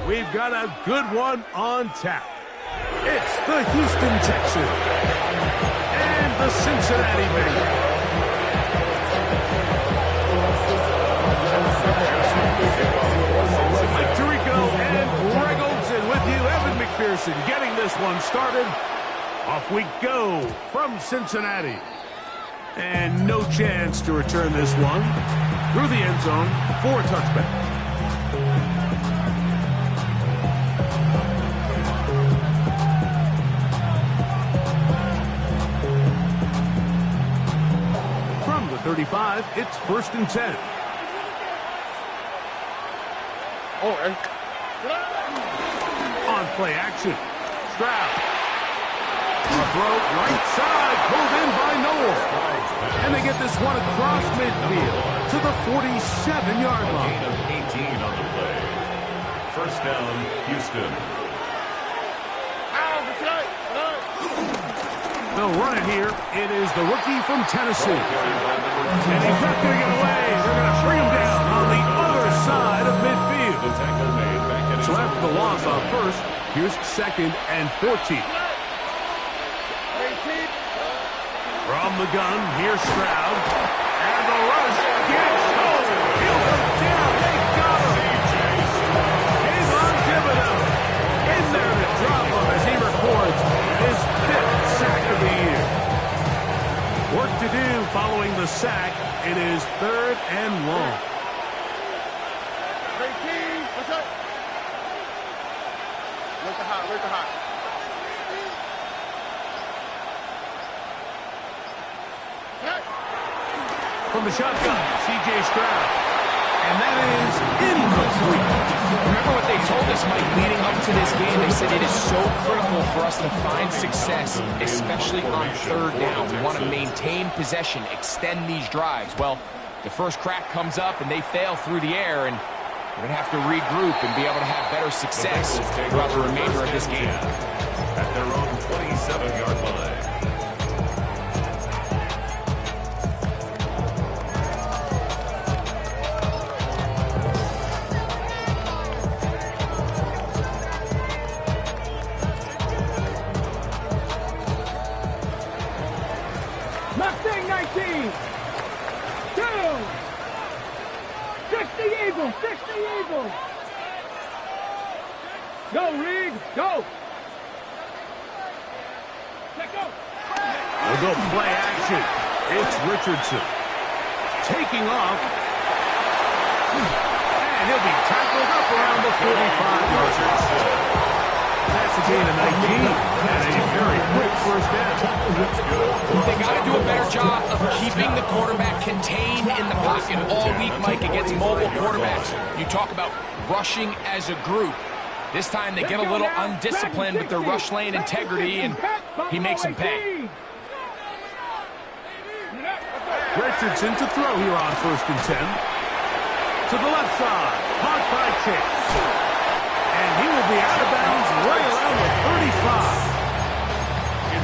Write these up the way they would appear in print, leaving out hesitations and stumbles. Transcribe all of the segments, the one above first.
We've got a good one on tap. It's the Houston Texans and the Cincinnati Bengals. Mike Tirico and Greg Olsen with you. Evan McPherson getting this one started. Off we go from Cincinnati. And no chance to return this one through the end zone for a touchback. From the 35, it's 1st and 10. On play action. Stroud. A throw right side, pulled in by Noel. And they get this one across midfield to the 47-yard line. Gain of 18 on the play. 1st down, Houston. They'll run it here. It is the rookie from Tennessee. And he's not going to get away. They're going to bring him down on the other side of midfield. So after the loss on 1st, here's 2nd and 14. From the gun, here's Stroud. And the rush gets home. He'll go down. They got him. Kayvon Thibodeau in there to drop him as he records his 5th sack of the year. Work to do following the sack. It is 3rd and long. What's up? Where's the hot? From the shotgun, C.J. Stroud. And that is incomplete. Remember what they told us, Mike, leading up to this game? They said it is so critical for us to find success, especially on 3rd down. We want to maintain possession, extend these drives. Well, the first crack comes up, and they fail through the air, and we're going to have to regroup and be able to have better success throughout the remainder of this game. At their own 27-yard line. Mustang 19. 2. 60 Eagles. 60 Eagles. Go, Reed. Go. Let go. We'll go play action. It's Richardson. Taking off. And he'll be tackled up around the 45-yard line. That's a gain of 19 and a very quick 1st down. They got to do a better job of keeping the quarterback contained in the pocket all week, Mike, against mobile quarterbacks. You talk about rushing as a group. This time they get a little undisciplined with their rush lane integrity, and he makes them pay. Richardson to throw here on 1st and 10. To the left side. Caught by Chase. And he will be out of bounds right around the 35.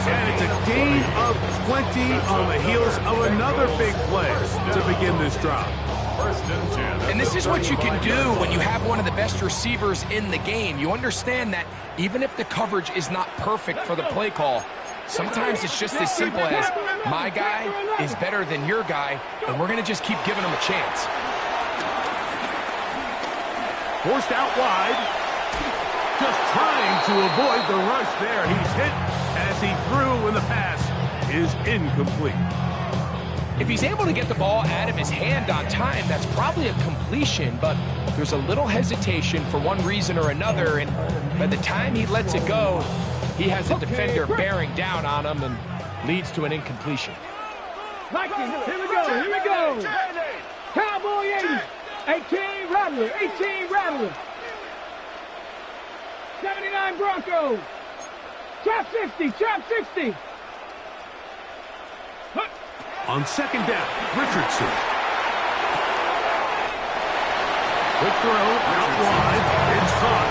And it's a gain of 20 on the heels of another big play to begin this drive. 1st and 10. And this is what you can do when you have one of the best receivers in the game. You understand that even if the coverage is not perfect for the play call, sometimes it's just as simple as my guy is better than your guy, and we're going to just keep giving him a chance. Forced out wide. Just trying to avoid the rush there. He's hit as he threw when the pass is incomplete. If he's able to get the ball out of his hand on time, that's probably a completion, but there's a little hesitation for one reason or another, and by the time he lets it go, he has a defender bearing down on him and leads to an incompletion. Here we go. Cowboy 80. 18 Rattler. 18 Rattler. 79 Broncos. Trap 60. Trap 60. On 2nd down, Richardson. Quick throw, out wide. It's caught.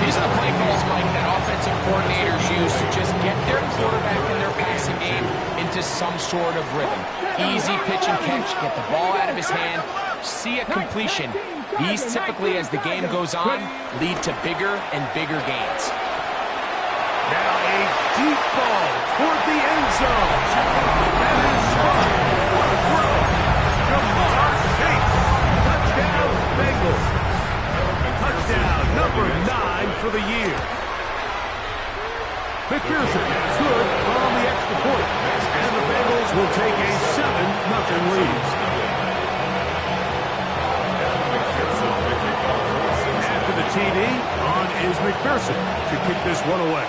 These are the play calls, Mike, that offensive coordinators use to just get their quarterback and their passing game into some sort of rhythm. Easy pitch and catch, get the ball out of his hand, see a completion. These typically, as the game goes on, lead to bigger and bigger gains. Now a deep ball toward the end zone. That is spun. What a throw. Jamar Chase. Touchdown, Bengals. Touchdown number 9 for the year. McPherson good on the extra point. And the Bengals will take a 7-0 lead. After the TD, on is McPherson to kick this one away.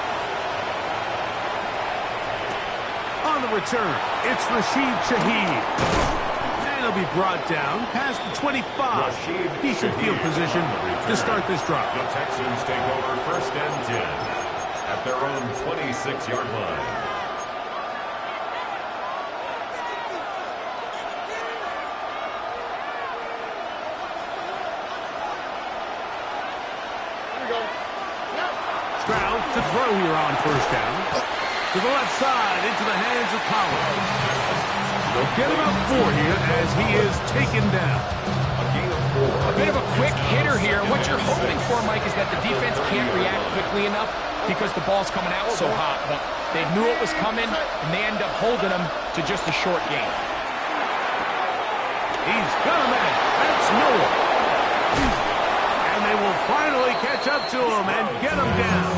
On the return, it's Rashid Shaheed. And he'll be brought down past the 25. Decent field position to start this drive. The Texans take over 1st and 10 at their own 26-yard line. Stroud to throw here on 1st down. To the left side, into the hands of Collins. They'll get him up 4 here as he is taken down. A bit of a quick hitter here. What you're hoping for, Mike, is that the defense can't react quickly enough because the ball's coming out so hot. But they knew it was coming, and they end up holding them to just a short gain. He's got a man. That's Noah. And they will finally catch up to him and get him down.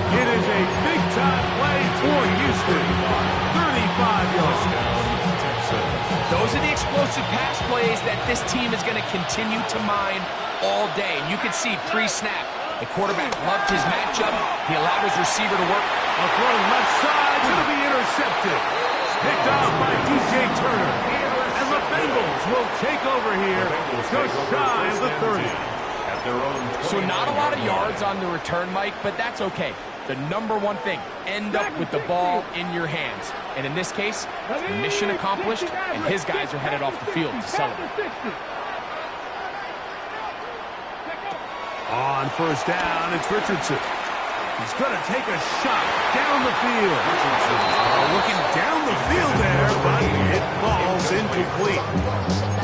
It is a big-time play for Houston. 35 yards. Those are the explosive pass plays that this team is going to continue to mine all day. And you can see pre-snap, the quarterback loved his matchup. He allowed his receiver to work. A throw left side going to be intercepted. Picked off by DJ Turner. And the Bengals will take over here just shy of the 30. So not a lot of yards on the return, Mike, but that's okay. The number one thing, end up with the ball in your hands. And in this case, mission accomplished, and his guys are headed off the field to celebrate. On 1st down, it's Richardson. He's going to take a shot down the field. Looking down the field there, but it falls incomplete.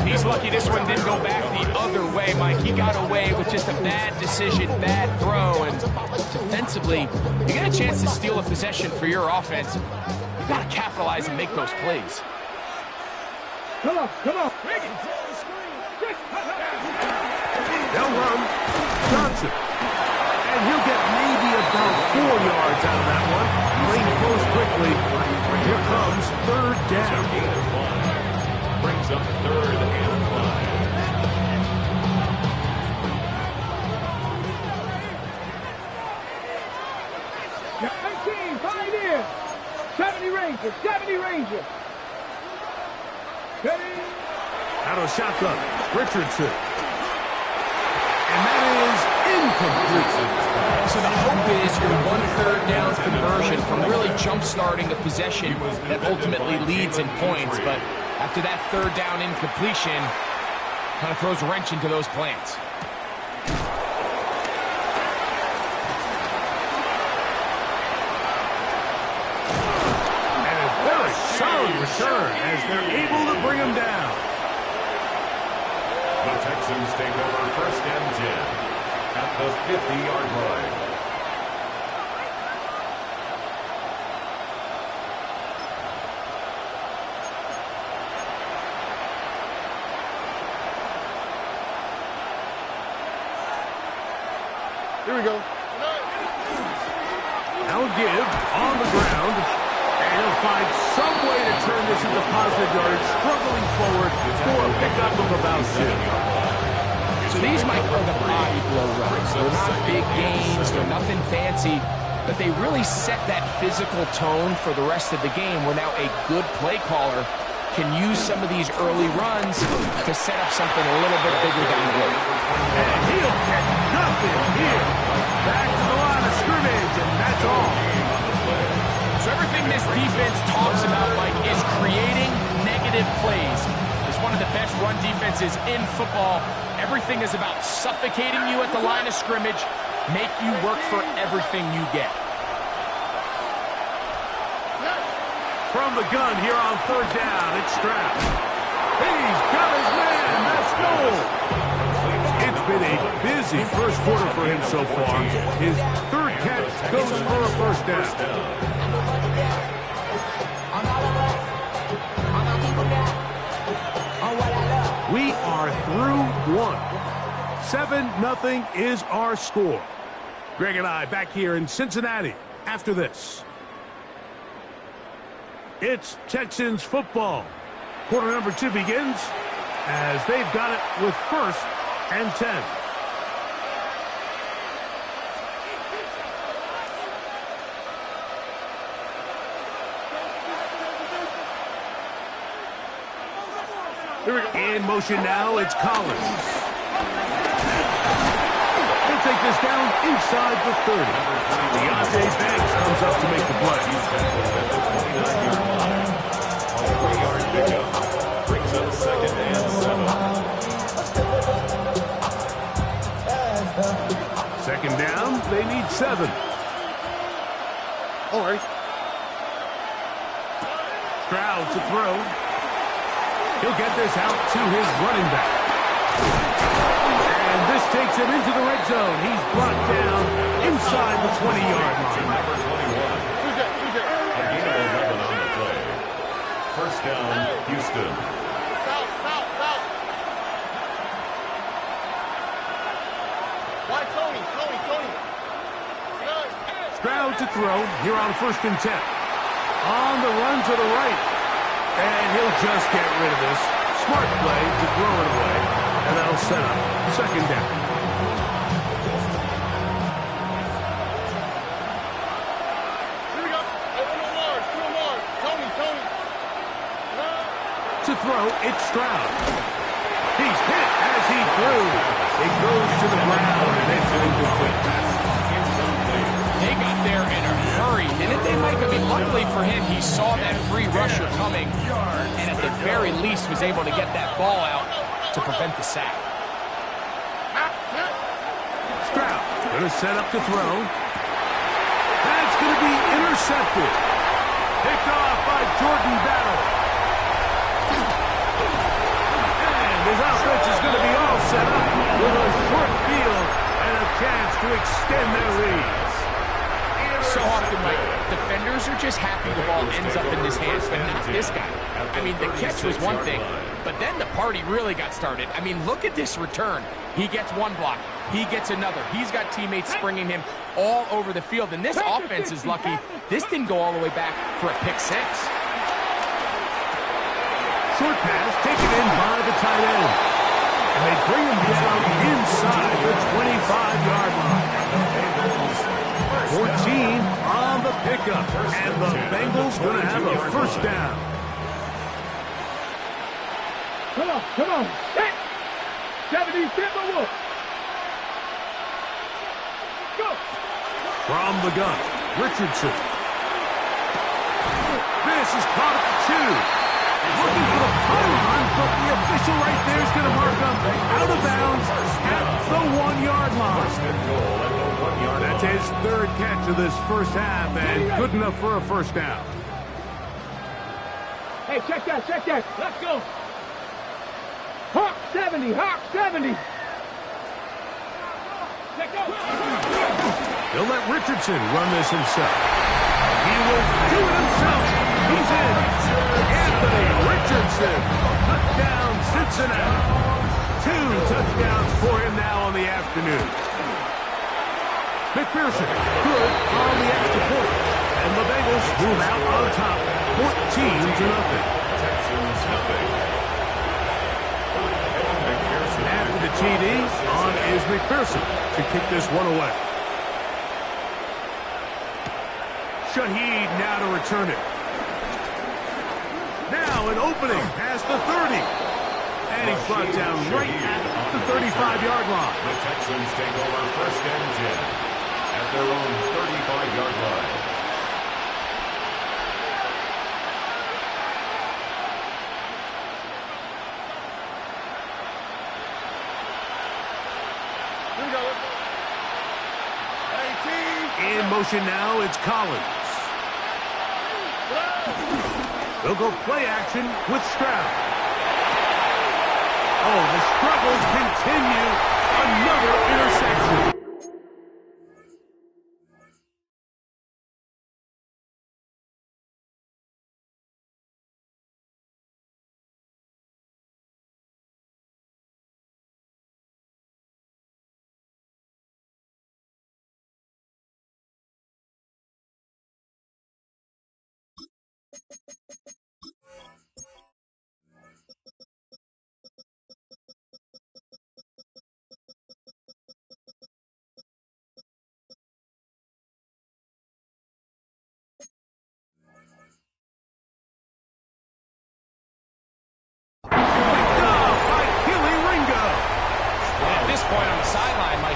He's lucky this one didn't go back the other way, Mike. He got away with just a bad decision, bad throw, and defensively, you get a chance to steal a possession for your offense. You got to capitalize and make those plays. Come on. They'll run. Johnson. And he'll get maybe about 4 yards out of that one. Lane close quickly. Here comes 3rd down. Brings up 3rd and 19, Pioneer. 70 Rangers. Out of shotgun. Richardson. And that is incomplete. So the hope is your 1/3 down conversion from really jump-starting a possession that ultimately leads in points. But after that 3rd down incompletion, kind of throws a wrench into those plans. And a very solid return as they're able to bring him down. The Texans take over 1st and 10 at the 50-yard line. Here we go. Now give on the ground. And he'll find some way to turn this into positive yardage, struggling forward for a pickup of about 2. So these, Mike, are the body blow runs. They're not big gains. They're nothing fancy. But they really set that physical tone for the rest of the game where now a good play caller can use some of these early runs to set up something a little bit bigger down the road. And he'll get nothing here. Back to the line of scrimmage, and that's all. So everything this defense talks about, Mike, is creating negative plays. It's one of the best run defenses in football. Everything is about suffocating you at the line of scrimmage, make you work for everything you get. From the gun here on 3rd down, it's Stroud. He's got his man. That's goal. It's been a busy first quarter for him so far. His third catch goes for a first down. We are through one. 7-0 is our score. Greg and I back here in Cincinnati after this. It's Texans football. Quarter number 2 begins as they've got it with 1st and 10. Here we go. In motion now, it's Collins. He'll take this down inside the 30. Deontay Banks comes up to make the play. 3-yard pickup. Brings up 2nd and 7. Second down, they need 7. All right. Stroud to throw. He'll get this out to his running back. And this takes him into the red zone. He's brought down inside the 20-yard line. Number 21. A gain of 11 on the play. First down, Houston. Why Tony? Stroud to throw here on 1st and 10. On the run to the right. And he'll just get rid of this. Smart play to throw it away. And that'll set up 2nd down. Here we go. Two more. Tony. To throw, it's Stroud. He's hit as he threw. It goes to the ground, and it's an incomplete pass. They got there in a hurry, didn't they, Mike? I mean, luckily for him, he saw that free rusher coming, and at the very least was able to get that ball out to prevent the sack. Stroud going to set up to throw. That's going to be intercepted. Picked off by Jordan Battle. And his offense is going to be all set up with a short field and a chance to extend their lead. So often, Mike, defenders are just happy the ball ends up in his hands, but not this guy. I mean, the catch was one thing, but then the party really got started. I mean, look at this return. He gets one block. He gets another. He's got teammates springing him all over the field, and this offense is lucky. This didn't go all the way back for a pick 6. Short pass taken in by the tight end. And they bring him down inside the 25-yard line. 14 on the pickup. And the Bengals going to have a first down. Come on. Set. 70, set the wolf. Go. From the gun, Richardson. This is caught at the 2. Looking for the pylon, but the official right there is going to mark him out of bounds at the 1-yard line. That's his 3rd catch of this first half, and good enough for a first down. Hey, check that. Let's go. Hawk 70. Let's go. He'll let Richardson run this himself. He will do it himself. He's in. Anthony Richardson. Touchdown, Cincinnati. 2 touchdowns for him now on the afternoon. McPherson, good on the extra point. And the Bengals move out on top, 14-0. Texans nothing. After the TD, on is McPherson to kick this one away. Shaheed now to return it. Now an opening past the 30. And he's brought down right at the 35-yard line. The Texans take over 1st and 10 at their own 35-yard line. In motion now, it's Collins. They'll go play action with Stroud. Oh, the struggles continue. Another interception.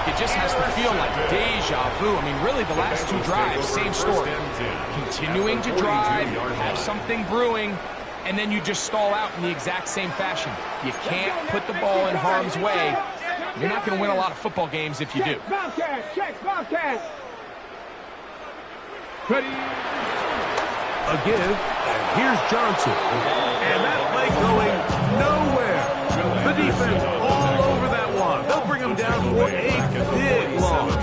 It just has to feel like deja vu. I mean, really, the last two drives, same story. Continuing to drive, have something brewing, and then you just stall out in the exact same fashion. You can't put the ball in harm's way. You're not going to win a lot of football games if you do. Check, Bobcat. Ready. A give, and here's Johnson. And that play going nowhere. The defense all over that one. They'll bring him down for a big loss.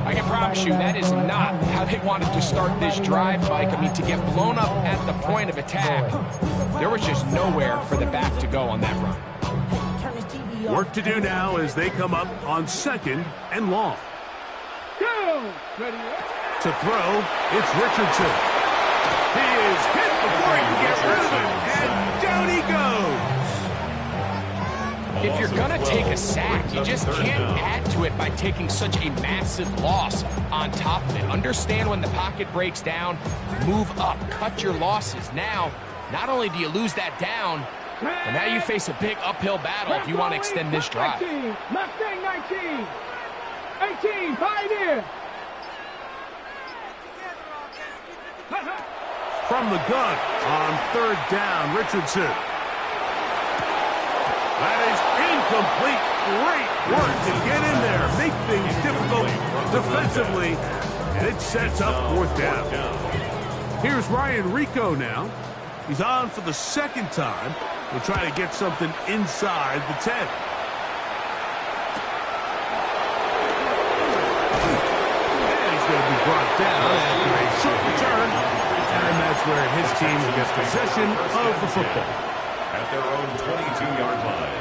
I can promise you that is not how they wanted to start this drive, Mike. I mean, to get blown up at the point of attack, there was just nowhere for the back to go on that run. Work to do now as they come up on 2nd and long. Go! Ready. To throw, it's Richardson. He is hit before he can get rid of it, and down he goes. If you're going to take a sack, you just can't add to it by taking such a massive loss on top of it. Understand when the pocket breaks down, move up, cut your losses. Now, not only do you lose that down, but now you face a big uphill battle if you want to extend this drive. Mustang 19. 18, Pioneer. From the gun on 3rd down, Richardson. That is incomplete. Great work to get in there, make things difficult defensively, and it sets up 4th down. Here's Ryan Rico now. He's on for the 2nd time. We'll try to get something inside the 10. And he's going to be brought down after a short return, and that's where his team gets possession of the football. At their own 22-yard line.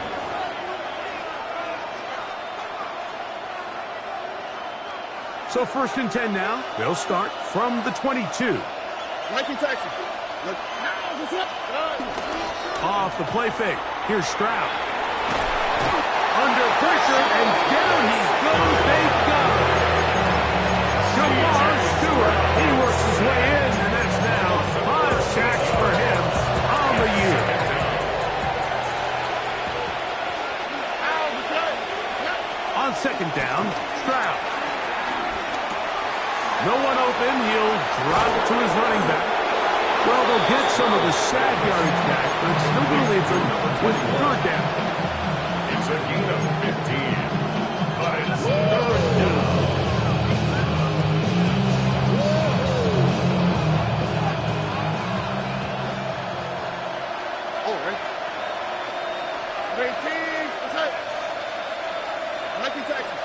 So 1st and 10 now. They'll start from the 22. Texans. Off the play fake. Here's Stroud. Under pressure, and down he goes. They got him. Jamar Stewart. He works his way in, and that's now 5 sacks for him on the year. On 2nd down, Stroud. No one open. He'll drive it to his running back. Well, they'll get some of the sad yardage back, but it's still going to leave them with 3rd down. It's a gain of 15. But it's 3rd down. All right. 18. What's up? 19 Texans.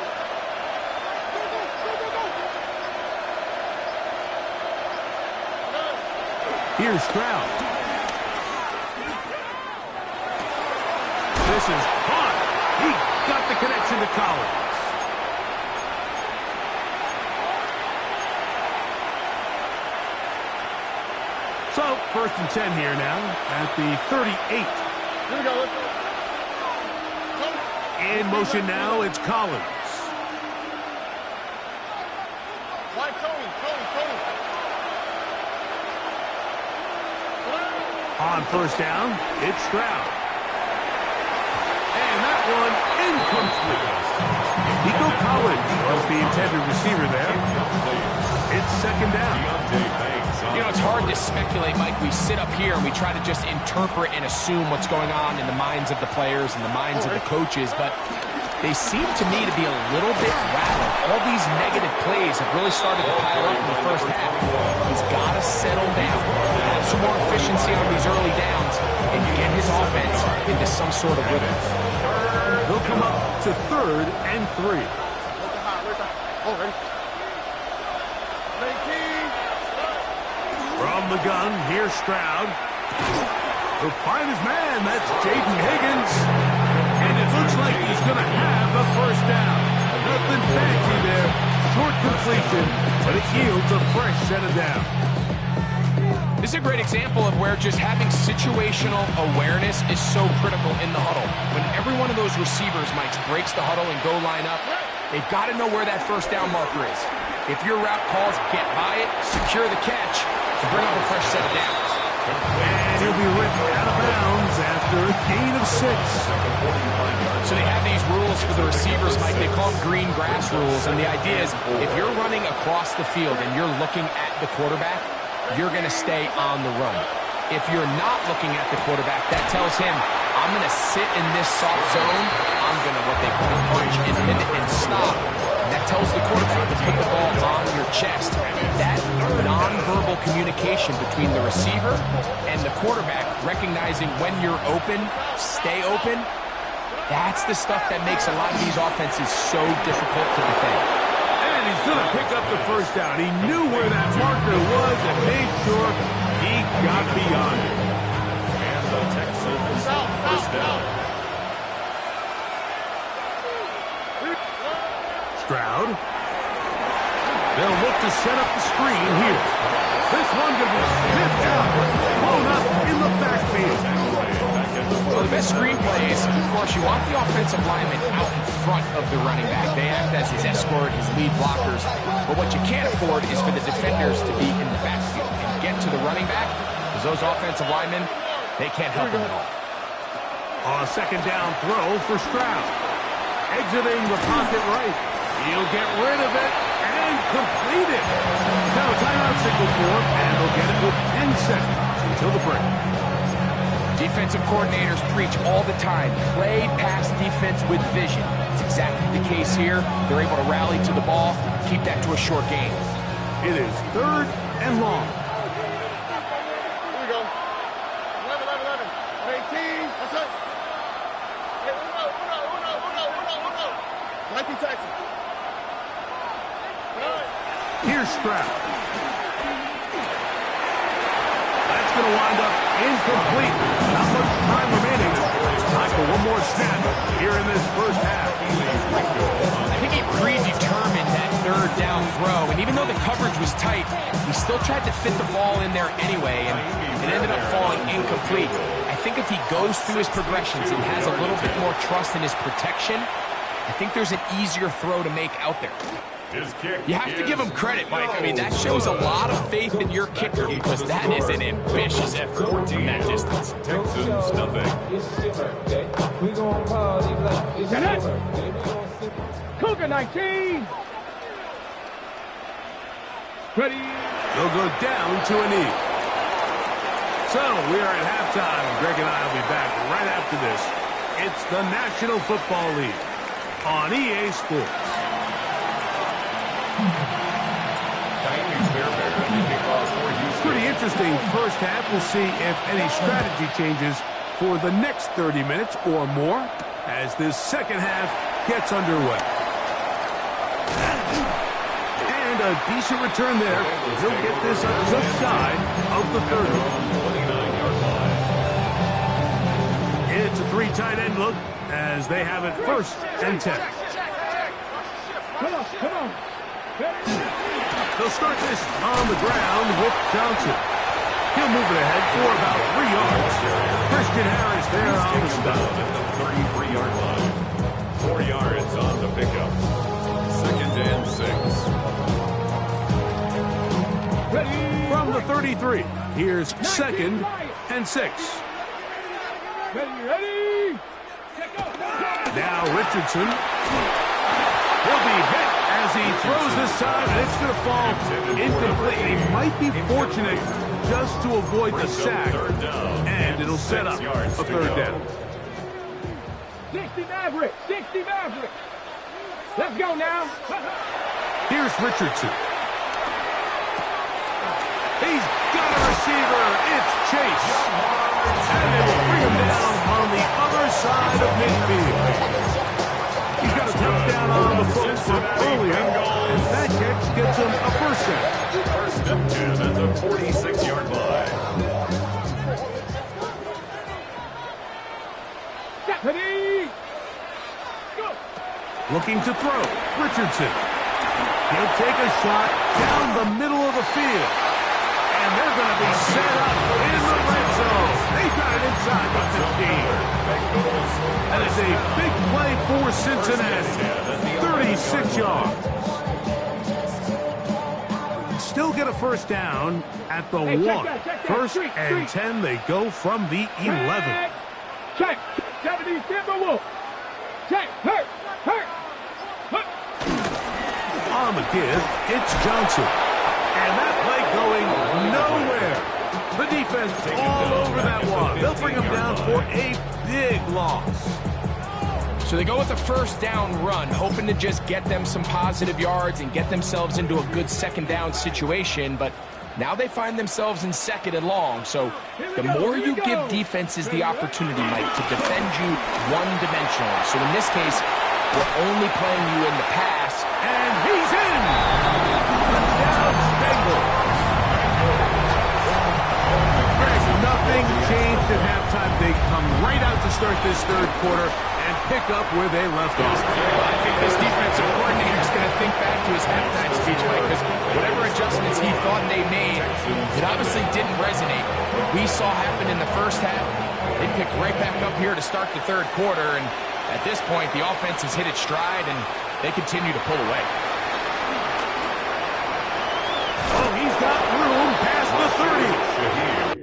Here's Stroud. This is hot. He got the connection to Collins. So, 1st and 10 here now at the 38. Here we go. In motion now, it's Collins. Why Tony? On 1st down, it's Stroud. And that one incomplete. Nico Collins was the intended receiver there. It's 2nd down. You know, it's hard to speculate, Mike. We sit up here and we try to just interpret and assume what's going on in the minds of the players and the minds of the coaches, but they seem to me to be a little bit rattled. All these negative plays have really started to pile up in the first half. He's got to settle down, have some more efficiency on these early downs, and get his offense into some sort of rhythm. They'll come up to 3rd and 3. From the gun, here's Stroud. He'll find his man. That's Jaden Higgins. And it looks like he's going to have the first down. Nothing fancy there. Short completion, but it yields a fresh set of downs. This is a great example of where just having situational awareness is so critical in the huddle. When every one of those receivers, Mike, breaks the huddle and go line up, they've got to know where that first down marker is. If your route calls, get by it, secure the catch, to bring up a fresh set of downs. And he'll be written out of bounds after a gain of 6. So they have these rules for the receivers, Mike. They call them green grass rules. And the idea is if you're running across the field and you're looking at the quarterback, you're going to stay on the run. If you're not looking at the quarterback, that tells him, I'm going to sit in this soft zone. I'm going to what they call punch and pivot and stop. And that tells the quarterback to put the ball on your chest. That nonverbal communication between the receiver and the quarterback, recognizing when you're open, stay open, that's the stuff that makes a lot of these offenses so difficult to defend. And he's going to pick up the first down. He knew where that marker was and made sure he got beyond it. And the Texans first down. Stroud. They'll look to set up the screen here. This one going to be sniffed out, blown up in the backfield. Well, the best screen plays, of course, you want the offensive lineman out in front of the running back. They act as his escort, his lead blockers. But what you can't afford is for the defenders to be in the backfield and get to the running back, because those offensive linemen, they can't help him at all. On a second down throw for Stroud. Exiting the pocket right. He'll get rid of it and complete it. Now a timeout signal for him, and they'll get it with 10 seconds until the break. Defensive coordinators preach all the time, play pass defense with vision. It's exactly the case here. They're able to rally to the ball, keep that to a short game. It is 3rd and long. Here we go. 11, 18. That's it. Hey, uno. 19 Texans. Here's Stroud. That's going to wind up incomplete. Not much time remaining. Time for one more snap here in this first half. I think he predetermined that third down throw, and even though the coverage was tight, he still tried to fit the ball in there anyway, and it ended up falling incomplete. I think if he goes through his progressions and has a little bit more trust in his protection, I think there's an easier throw to make out there. You have to give him credit, Mike. I mean, that shows a lot of faith in your kicker, because that is an ambitious effort from that distance. Texans nothing. Cougar 19. Ready. They'll go down to a knee. So we are at halftime. Greg and I will be back right after this. It's the National Football League on EA Sports. Pretty interesting first half. We'll see if any strategy changes for the next 30 minutes or more as this second half gets underway. And a decent return there. He'll get this just shy of the 30. It's a 3 tight end look as they have it 1st and 10. Come on. They'll start this on the ground with Johnson. He'll move it ahead for about 3 yards. Christian Harris there on the stop. At the 33-yard line. 4 yards on the pickup. 2nd and 6. Ready. From the 33, here's 2nd and 6. Ready. Now Richardson. He'll be hit as he throws this side, and it's going to fall incomplete. He might be fortunate just to avoid the sack, and it'll set up a 3rd down. 60 Maverick. 60 Maverick. Let's go now. Here's Richardson. He's got a receiver. It's Chase. And they will bring him down on the other side of midfield. He's got a touchdown on the books from earlier, and that catch gets him a first down. First and 10 at the 46-yard line. Stephanie! Go! Looking to throw. Richardson. He'll take a shot down the middle of the field. And they're going to be set up in the red zone. They got it inside the 15. That is a big play for Cincinnati. 36 yards. Still get a first down at the 1. First and 10, they go from the 11. Check. 70 Timberwolves. Check. Hurt. On the give, it's Johnson. And that play going nowhere. The defense all over that one. They'll bring him down for a big loss. So they go with the first down run, hoping to just get them some positive yards and get themselves into a good second down situation. But now they find themselves in second and long. So the more you give defenses the opportunity, Mike, to defend you one-dimensionally. So in this case, we're only playing you in the pass. And he's in! Touchdown, Bengals. Greg, nothing changed at halftime. They come right out to start this third quarter and pick up where they left off. Well, I think this defensive coordinator is going to think back to his halftime speech, Mike, because whatever adjustments he thought they made, it obviously didn't resonate. What we saw happen in the first half, they picked right back up here to start the third quarter, and at this point, the offense has hit its stride, and they continue to pull away. Oh, he's got room past the 30.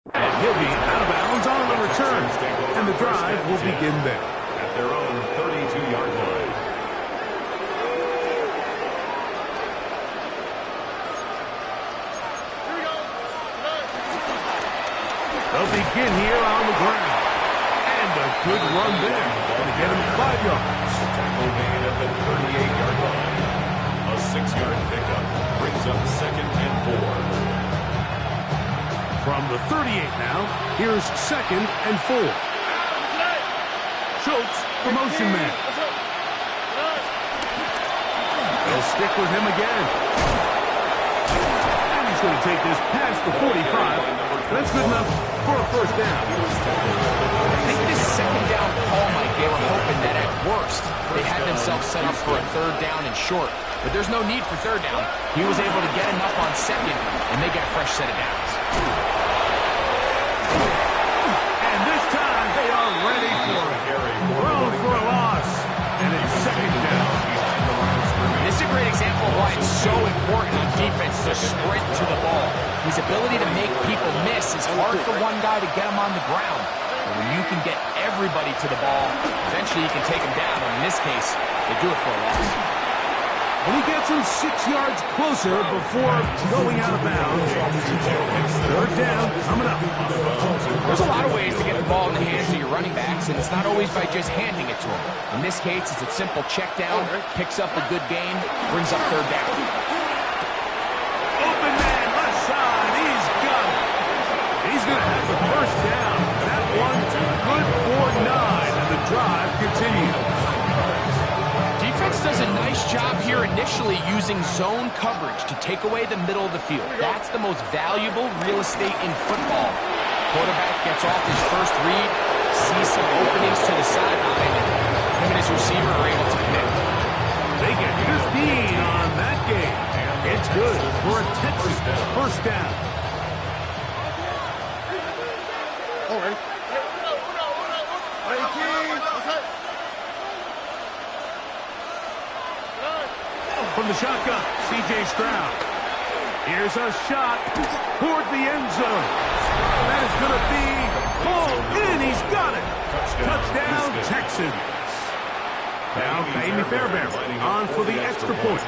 And he'll be out of bounds on the return. And the drive will begin there. At their own 32-yard line. Here we go. They'll begin here on the ground. And a good run there. Going to get him 5 yards. Tackle made at the 38-yard line. A 6-yard pickup brings up second and 4. From the 38 now, here's second and 4. Schultz, the motion man. They'll stick with him again. And he's going to take this past the 45. That's good enough for a first down. I think this second down call, Mike, they were hoping that at worst they had themselves set up for a third down and short. But there's no need for third down. He was able to get enough on second, and they get a fresh set of downs. And this time they are ready for it. Thrown for a loss. And it's second down. This is a great example of why it's so important on defense to sprint to the ball. His ability to make people miss is hard for one guy to get him on the ground. But when you can get everybody to the ball, eventually you can take him down. And in this case, they do it for a loss. And he gets him 6 yards closer before going out of bounds. Third down, coming up. There's a lot of ways to get the ball in the hands of your running backs, and it's not always by just handing it to them. In this case, it's a simple check down, picks up a good gain, brings up third down. Open man, left side, he's got it. He's going to have the first down. That one, good for 9, and the drive continues. Defense does a nice job here initially using zone coverage to take away the middle of the field. That's the most valuable real estate in football. Quarterback gets off his first read, sees some openings to the sideline, and him and his receiver are able to connect. They get 15 on that game. It's good for a Texans first down. All right. From the shotgun, C.J. Stroud. Here's a shot toward the end zone. That is going to be pulled in. He's got it. Touchdown, Texans. Now, Kaimi Fairbairn on for the extra point.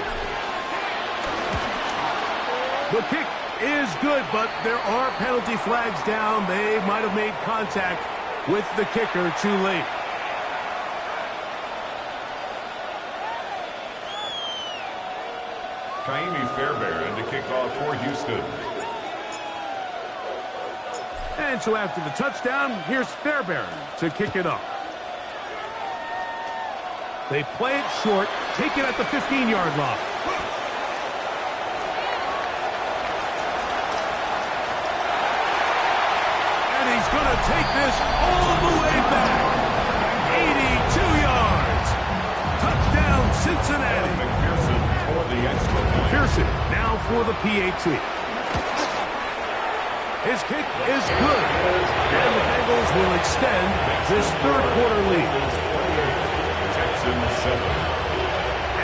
The kick is good, but there are penalty flags down. They might have made contact with the kicker too late. Kaimi Fairbairn to kick off for Houston. And so after the touchdown, here's Fairbairn to kick it off. They play it short, take it at the 15-yard line. And he's going to take this all the way back. 82 yards. Touchdown, Cincinnati. McPherson for the extra point. Pearson now for the PAT. His kick is good. And the Bengals will extend this third quarter lead. Texans 7.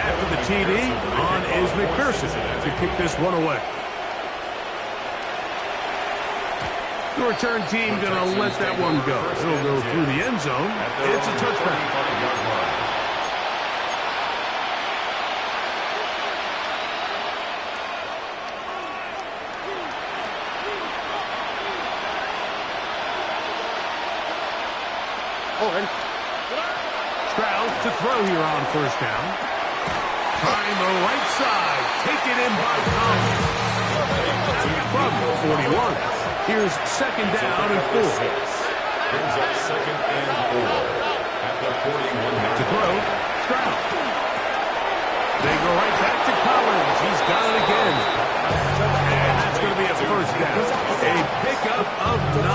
After the TD, on is McPherson to kick this one away. The return team going to let that one go. It'll go through the end zone. It's a touchback. Stroud to throw here on first down. Trying the right side. Taken in by Collins. From the 41. Here's second down and 4. Brings up second and 4 at the 41. To throw, Stroud. They go right back to Collins. He's got it again. And that's going to be a first down. A pickup of 9.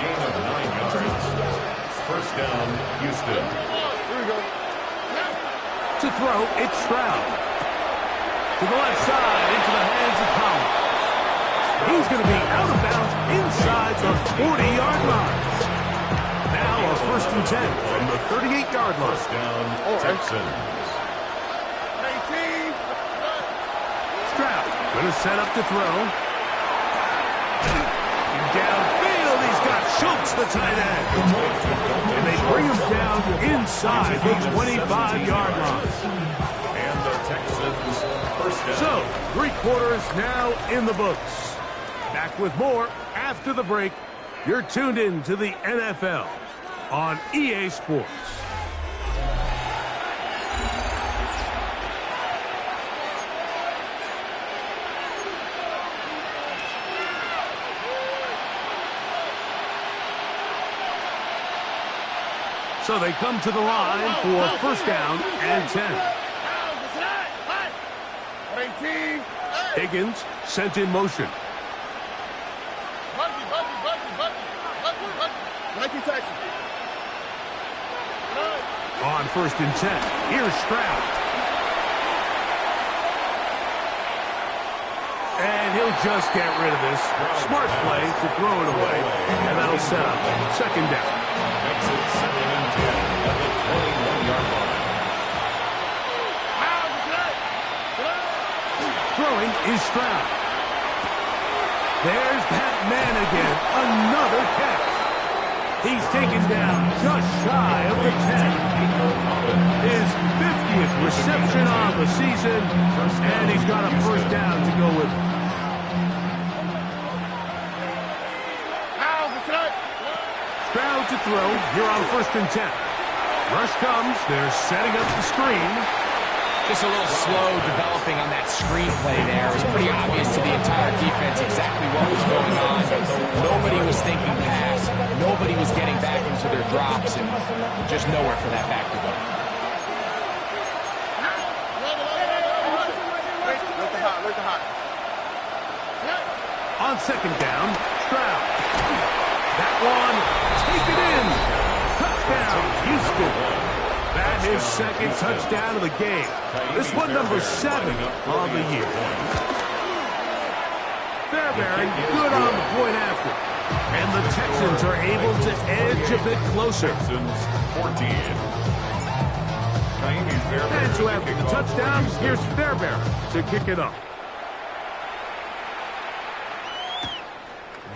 Gain of 9 yards. First down, Houston. Here we go. To throw, it's Stroud. To the left side, into the hands of Collins. He's going to be out of bounds inside the 40-yard line. Now a first and 10 from the 38-yard line. First down, Texans. 18. Stroud going to set up to throw. Downfield, he's got Schultz, the tight end. And they bring him down inside the 25-yard line. And the Texans first down. So, 3 quarters now in the books. Back with more after the break. You're tuned in to the NFL on EA Sports. So they come to the line for first down and 10. 18. Higgins sent in motion. 19 Texans. On first and 10, here's Stroud. And he'll just get rid of this. Smart play to throw it away. And that'll set up second down. Makes it 2nd and 10 at the 21-yard line. Throwing is Stroud. There's that man again. Another catch. He's taken down just shy of the 10. His 50th reception on the season, and he's got a first down to go with it. Stroud to throw here on 1st and 10. Rush comes. They're setting up the screen. Just a little slow developing on that screenplay there. It was pretty obvious to the entire defense exactly what was going on. Nobody was thinking pass. Nobody was getting back into their drops, and just nowhere for that back to go. On 2nd down, Stroud. That one, take it in. Touchdown, Houston. That is 2nd touchdown of the game. This one number 7 on the year. Fairbairn good on the point after. And the Texans are able to edge a bit closer. Texans 14. And so after the touchdown, here's Fairbairn to kick it up.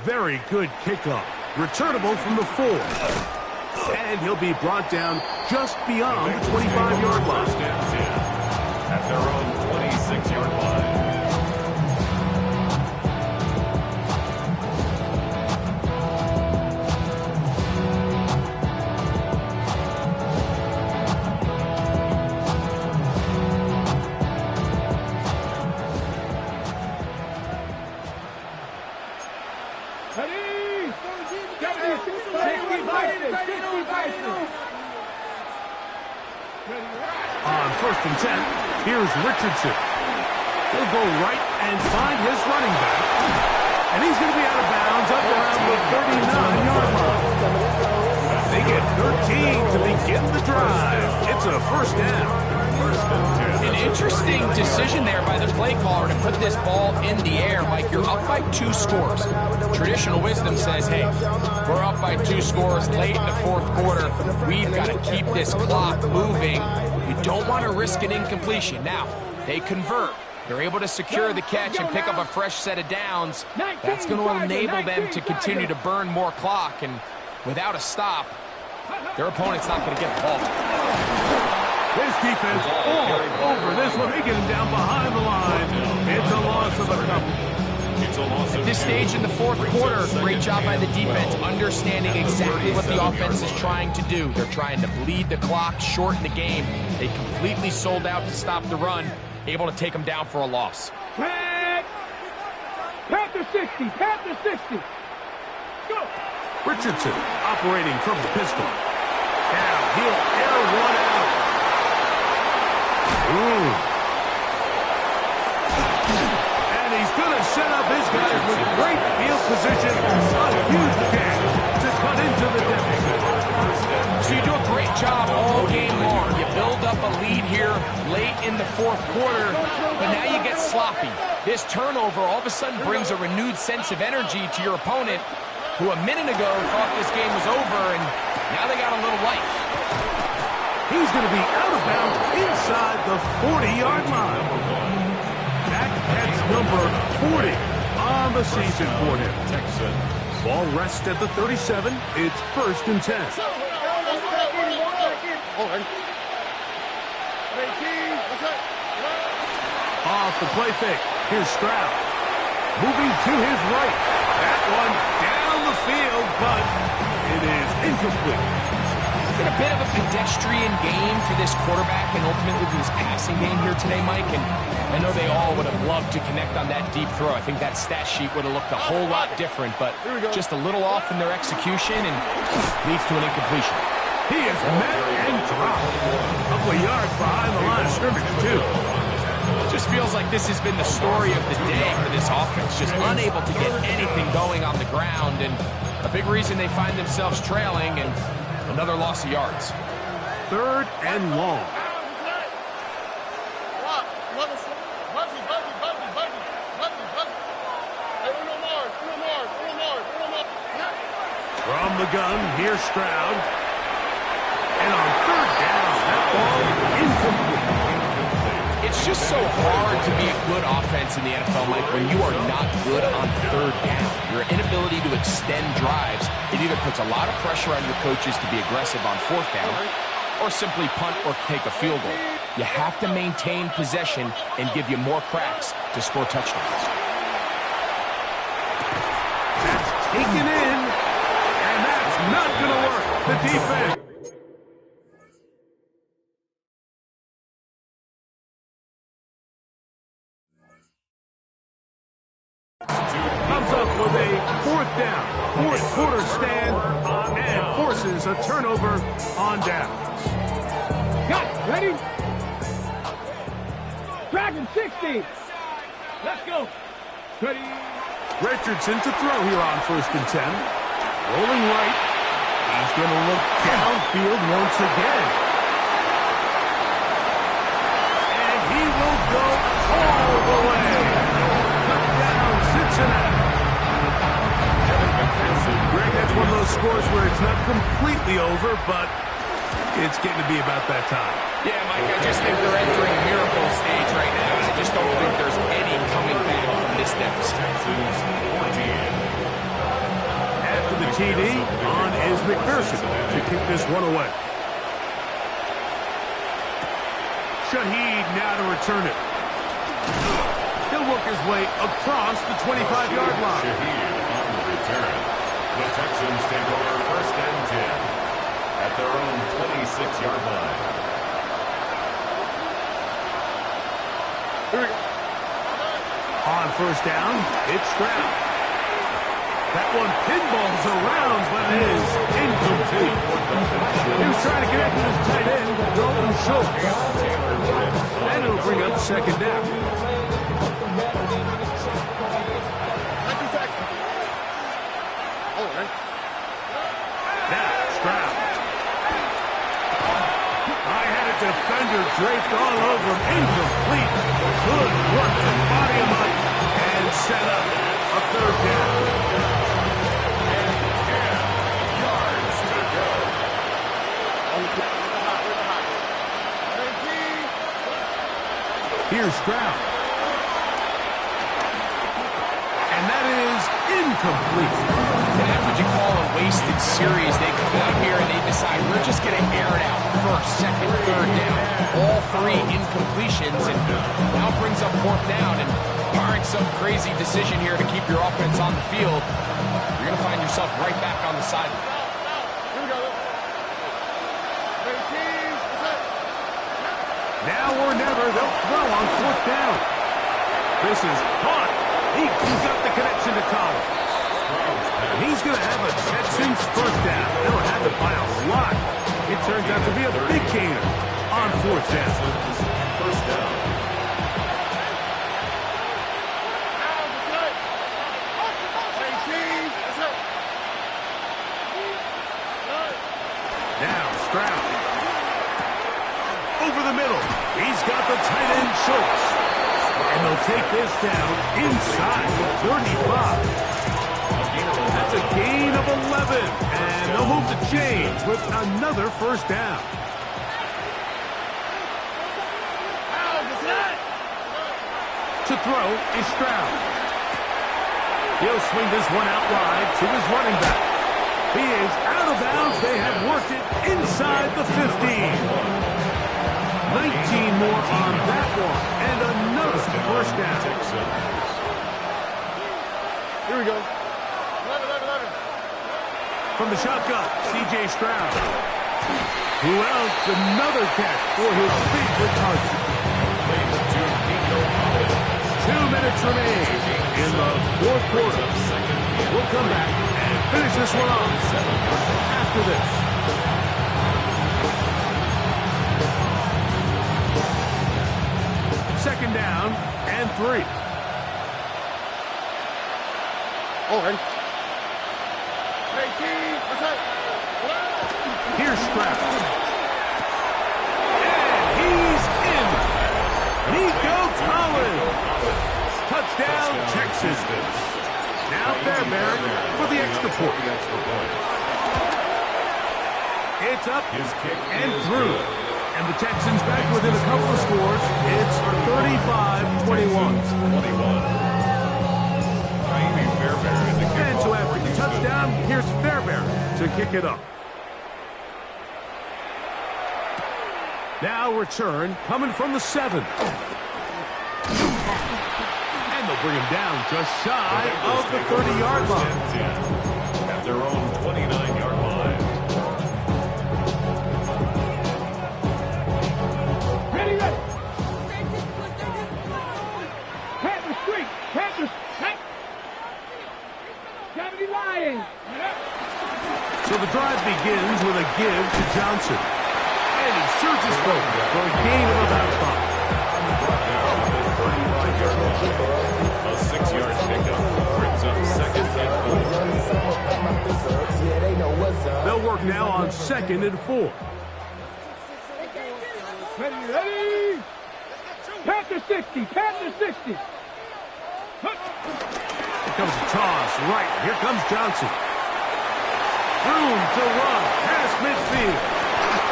Very good kickoff. Returnable from the 4. And he'll be brought down just beyond the 25-yard line. At their own 26-yard line. On 1st and 10, here's Richardson. He'll go right and find his running back. And he's going to be out of bounds up around the 39-yard line. They get 13 to begin the drive. It's a first down. An interesting decision there by the play caller to put this ball in the air. Mike, you're up by 2 scores. Traditional wisdom says, hey, we're up by 2 scores late in the 4th quarter. We've got to keep this clock moving. You don't want to risk an incompletion. Now, they convert. They're able to secure the catch and pick up a fresh set of downs. That's going to enable them to continue to burn more clock. And without a stop, their opponent's not going to get the ball. This defense all over this one. They get him down behind the line. It's a loss of a couple. At this stage in the 4th quarter, great job by the defense, understanding exactly what the offense is trying to do. They're trying to bleed the clock, shorten the game. They completely sold out to stop the run, able to take them down for a loss. Panther 60, Panther 60. Go. Richardson operating from the pistol. Now he'll air one out. Ooh. And he's going to set up his guys with great field position. A huge catch to cut into the deficit. So you do a great job all game long. You build up a lead here late in the 4th quarter, but now you get sloppy. This turnover all of a sudden brings a renewed sense of energy to your opponent, who a minute ago thought this game was over, and now they got a little life. He's going to be out of bounds inside the 40-yard line. That's number 40 on the season for him. Texans. Ball rests at the 37. It's 1st and 10. Off the play fake. Here's Stroud. Moving to his right. That one down the field, but it is incomplete. It's been a bit of a pedestrian game for this quarterback and ultimately this passing game here today, Mike. And I know they all would have loved to connect on that deep throw. I think that stat sheet would have looked a whole lot different, but just a little off in their execution and leads to an incompletion. He is met and dropped. A couple of yards behind the line of scrimmage, too. Just feels like this has been the story of the day for this offense. Just unable to get anything going on the ground, and a big reason they find themselves trailing and another loss of yards. 3rd and long. From the gun, here's Stroud. And on 3rd down, that ball incomplete. It's just so hard to be a good offense in the NFL, Mike, when you are not good on 3rd down. Your inability to extend drives, it either puts a lot of pressure on your coaches to be aggressive on 4th down, or simply punt or take a field goal. You have to maintain possession and give you more cracks to score touchdowns. That's taken in, and that's not going to work. The defense. Comes up with a fourth down, fourth quarter stand, and forces a turnover on downs. Got it. Ready? Dragon 60. Let's go. Ready? Richardson to throw here on 1st and 10. Rolling right. He's going to look downfield once again. And he will go all the way. Touchdown, Cincinnati. Greg, that's one of those scores where it's not completely over, but it's getting to be about that time. Yeah, Mike, I just think they're entering miracle stage right now. I just don't think there's any coming back from this deficit. After the TD, on is McPherson to kick this one away. Shaheed now to return it. He'll work his way across the 25-yard line. Shaheed on the return. The Texans take over 1st and 10 at their own 26-yard line. Here we go. On 1st down, it's Stroud. That one pinballs around, but it is incomplete. He was trying to connect with his tight end, but going short. And it'll bring up 2nd down. M26 Texans. All right. Now, Stroud. I had a defender draped all over him. Incomplete. Good work to body him up and set up a 3rd down. Here's Stroud. And that is incomplete. And that's what you call a wasted series. They come out here and they decide, we're just going to air it out. 1st, 2nd, 3rd down. All 3 incompletions. And now brings up 4th down. And barring some crazy decision here to keep your offense on the field, you're going to find yourself right back on the sideline. Here we go. Ready, team. That's it. Now or never, they'll throw on 4th down. This is caught. He's got the connection to Collins. He's going to have a Texans 1st down. They'll have it by a lot. It turns out to be a big gainer on 4th down. 1st down. Now Stroud. Over the middle. He's got the tight end Schultz. And they'll take this down inside the 35. That's a gain of 11. And they'll move the chains with another 1st down. To throw is Stroud. He'll swing this one out wide to his running back. He is out of bounds. They have worked it inside the 15. 19 more on that one, and another 1st down. Here we go. 11. From the shotgun, C.J. Stroud. Who else? Another catch for his favorite target. 2 minutes remain in the 4th quarter. We'll come back and finish this one off after this. Second down and 3. All right. Hey, team. What's up? Here's Stroud. And he's in. Nico Collins. Touchdown, Texas. Now Fairbairn for the extra point. It's up and through. And the Texans back within a couple of scores. It's 35-21. And so after the touchdown, here's Fairbairn to kick it up. Now return coming from the 7. And they'll bring him down just shy of the 30-yard line. At their own 29-yard line. Ready, ready. Panther streak. Panthers. Gravity Lions. So the drive begins with a give to Johnson. And he surges forward for a gain of about 5. A 6-yard pickup brings up 2nd and 4. They'll work now on 2nd and 4. Ready, ready. Panther 60. Panther 60. Here comes a toss right. Here comes Johnson. Room to run past midfield.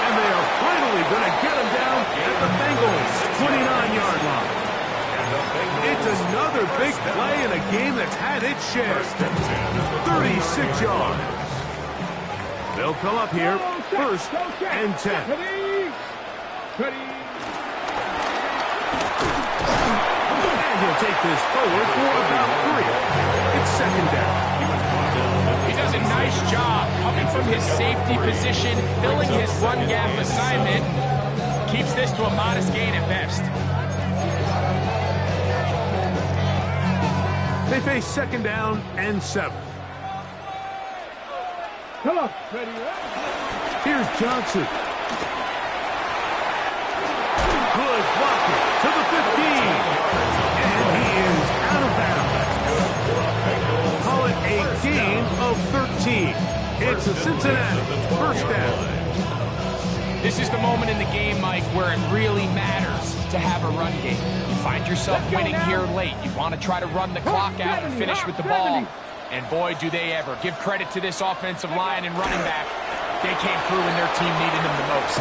And they are finally going to get him down at the Bengals' 29-yard line. It's another big play in a game that's had its share. 36 yards. They'll come up here, 1st and 10. Ready. Ready. And he'll take this forward for about 3. It's 2nd down. He does a nice job coming from his safety position, filling his run gap assignment. Keeps this to a modest gain at best. They face 2nd down and 7. Come on. Ready, ready. Here's Johnson. Good blocking to the 15. And he is out of bounds. Call it a gain of 13. It's a Cincinnati 1st down. This is the moment in the game, Mike, where it really matters to have a run game. You find yourself winning here late. You want to try to run the clock out and finish with the ball. And boy, do they ever. Give credit to this offensive line and running back. They came through when their team needed them the most.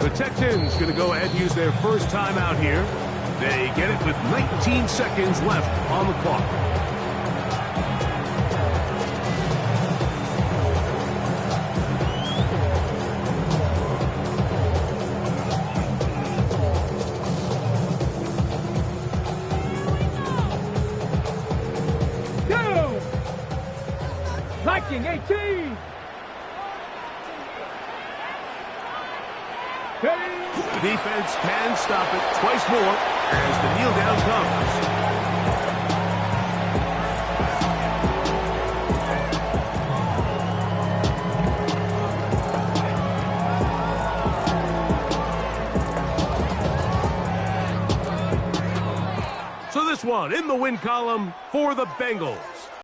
The Texans going to go ahead and use their first timeout here. They get it with 19 seconds left on the clock. Go! Viking 18. The defense can stop it twice more as the kneel down comes. So this one in the win column for the Bengals.